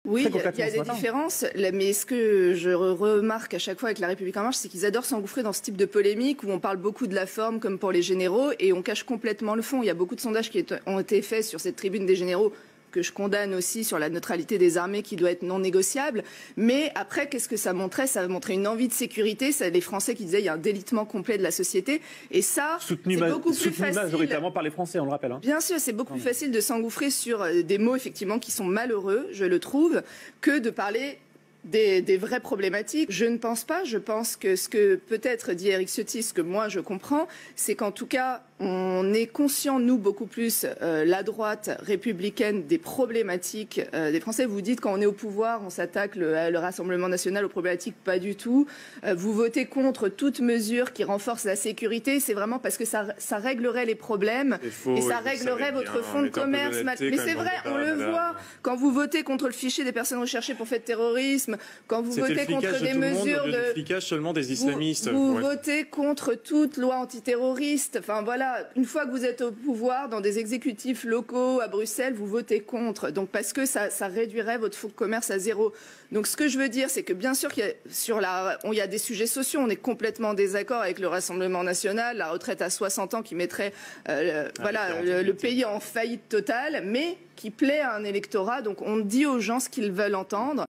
Oui, il y a des différences, mais ce que je remarque à chaque fois avec La République En Marche, c'est qu'ils adorent s'engouffrer dans ce type de polémique où on parle beaucoup de la forme comme pour les généraux et on cache complètement le fond. Il y a beaucoup de sondages qui ont été faits sur cette tribune des généraux que je condamne aussi sur la neutralité des armées qui doit être non négociable. Mais après, qu'est-ce que ça montrait? Ça montrait une envie de sécurité. C'est les Français qui disaient qu'il y a un délitement complet de la société. Et ça, c'est beaucoup plus facile. Majoritairement par les Français, on le rappelle. Bien sûr, c'est beaucoup plus facile de s'engouffrer sur des mots effectivement qui sont malheureux, je le trouve, que de parler des vraies problématiques. Je ne pense pas. Je pense que ce que peut-être dit Éric Ciotti, ce que moi je comprends, c'est qu'en tout cas, on est conscient, nous, beaucoup plus, la droite républicaine, des problématiques des Français. Vous dites quand on est au pouvoir, on s'attaque le Rassemblement national aux problématiques. Pas du tout. Vous votez contre toute mesure qui renforce la sécurité. C'est vraiment parce que ça réglerait les problèmes et ça réglerait votre fonds de commerce. Mais c'est vrai, on le voit. Quand vous votez contre le fichier des personnes recherchées pour fait de terrorisme, quand vous votez contre des mesures de flicage seulement des islamistes, vous votez contre toute loi antiterroriste. Enfin voilà, une fois que vous êtes au pouvoir, dans des exécutifs locaux à Bruxelles, vous votez contre. Donc parce que ça réduirait votre fonds de commerce à zéro. Donc ce que je veux dire, c'est que bien sûr qu'il y a des sujets sociaux. On est complètement en désaccord avec le Rassemblement national, la retraite à 60 ans qui mettrait le pays en faillite totale, mais qui plaît à un électorat. Donc on dit aux gens ce qu'ils veulent entendre.